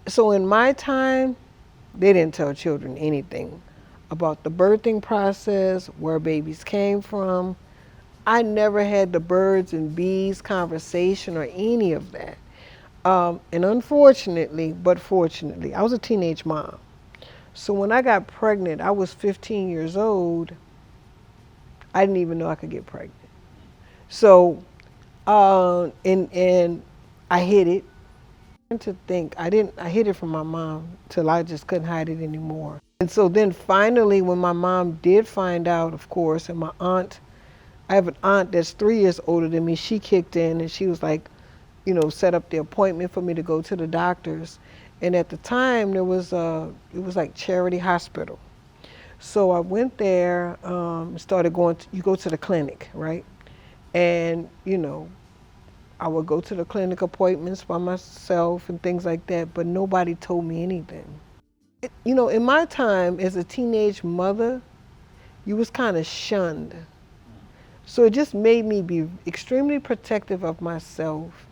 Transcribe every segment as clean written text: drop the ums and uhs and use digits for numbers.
So in my time, they didn't tell children anything about the birthing process, where babies came from. I never had the birds and bees conversation or any of that. And unfortunately, but fortunately, I was a teenage mom. So when I got pregnant, I was 15 years old. I didn't even know I could get pregnant. So, and I hid it. To think I hid it from my mom till I just couldn't hide it anymore. And so then finally, when my mom did find out, of course, and my aunt, I have an aunt that's 3 years older than me. She kicked in and she was like, set up the appointment for me to go to the doctors. And at the time, it was like Charity Hospital. So I went there, started going. You go to the clinic, right? And I would go to the clinic appointments by myself and things like that, but nobody told me anything. In my time as a teenage mother, you was kind of shunned. So it just made me be extremely protective of myself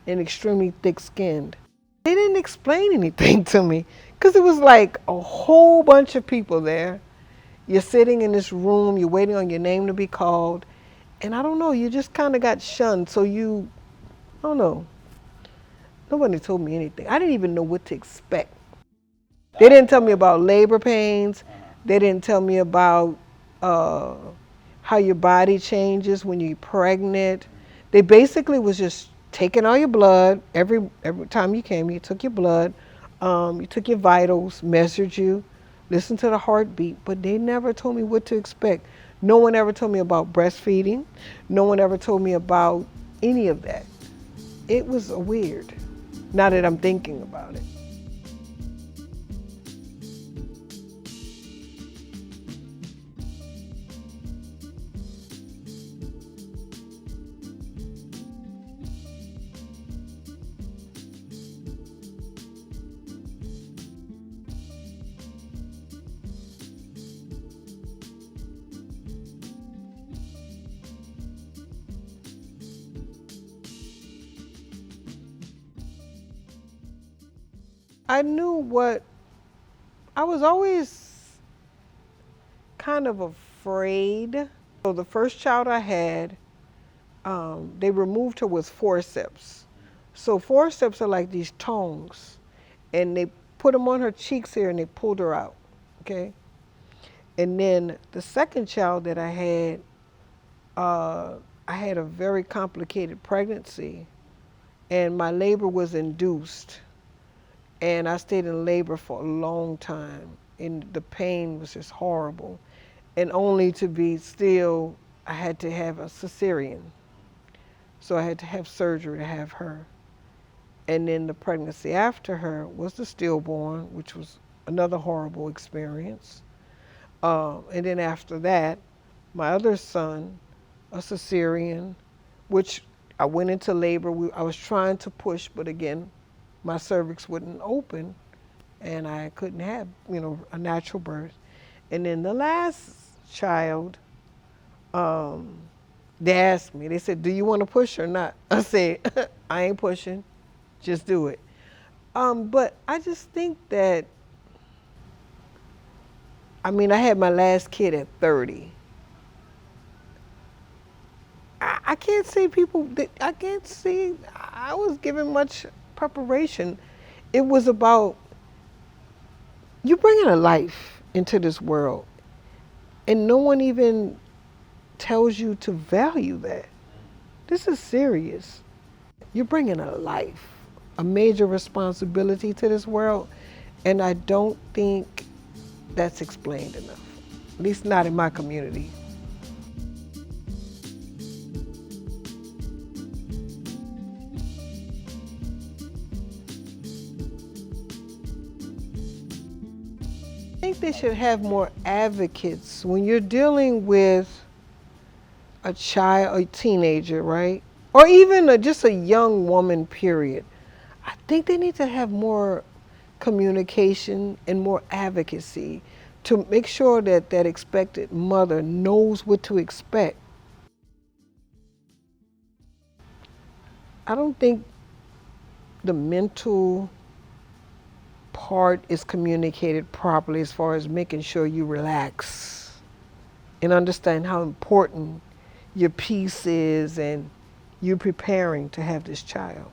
and extremely thick-skinned. They didn't explain anything to me because it was like a whole bunch of people there. You're sitting in this room, you're waiting on your name to be called, and I don't know, you just kind of got shunned. So I don't know, nobody told me anything. I didn't even know what to expect. They didn't tell me about labor pains. They didn't tell me about uh, how your body changes when you're pregnant. They basically was just taking all your blood every time you came. You took your blood, you took your vitals, measured you, listened to the heartbeat, but they never told me what to expect. No one ever told me about breastfeeding. No one ever told me about any of that. It was weird. Now that I'm thinking about it. I knew what I was always kind of afraid. So the first child I had, they removed her with forceps. So forceps are like these tongs, and they put them on her cheeks here, and they pulled her out. Okay. And then the second child that I had a very complicated pregnancy, and my labor was induced, and I stayed in labor for a long time, and the pain was just horrible. And only to be still, I had to have a cesarean. So I had to have surgery to have her. And then the pregnancy after her was the stillborn, which was another horrible experience. And then after that, my other son, a cesarean, which I went into labor. I was trying to push, but again, my cervix wouldn't open, and I couldn't have, a natural birth. And then the last child, um, they asked me, they said, "Do you want to push or not?" I said, "I ain't pushing, just do it." But I just think that, I had my last kid at 30. I can't say I can't see, I was given much preparation. It was about you bringing a life into this world, and no one even tells you to value that. This is serious. You're bringing a life, a major responsibility to this world, and I don't think that's explained enough, at least not in my community. I think they should have more advocates when you're dealing with a child, a teenager, right? Or even just a young woman, period. I think they need to have more communication and more advocacy to make sure that that expected mother knows what to expect. I don't think the mental part is communicated properly as far as making sure you relax and understand how important your peace is and you preparing to have this child.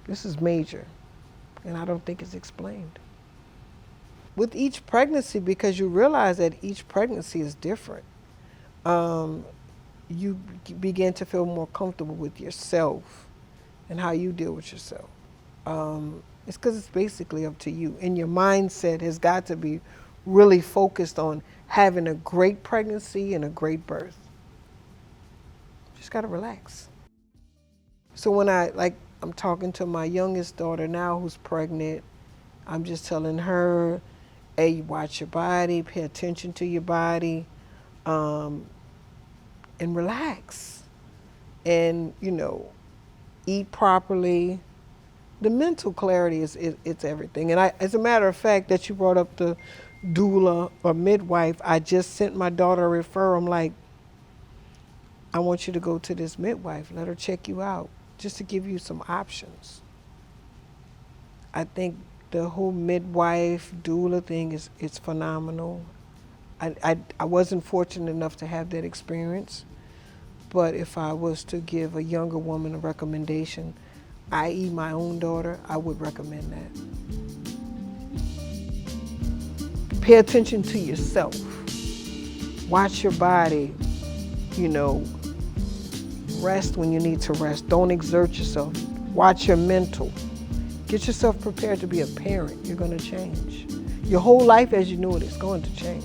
This is major, and I don't think it's explained. With each pregnancy, because you realize that each pregnancy is different, you begin to feel more comfortable with yourself and how you deal with yourself. It's because it's basically up to you. And your mindset has got to be really focused on having a great pregnancy and a great birth. Just got to relax. So when I'm talking to my youngest daughter now who's pregnant, I'm just telling her, hey, watch your body, pay attention to your body, and relax. And, eat properly. The mental clarity it's everything. And as a matter of fact, that you brought up the doula or midwife, I just sent my daughter a referral. I'm like, I want you to go to this midwife. Let her check you out, just to give you some options. I think the whole midwife doula thing it's phenomenal. I wasn't fortunate enough to have that experience, but if I was to give a younger woman a recommendation, i.e. my own daughter, I would recommend that. Pay attention to yourself. Watch your body, rest when you need to rest. Don't exert yourself. Watch your mental. Get yourself prepared to be a parent. You're going to change. Your whole life as you knew it is going to change.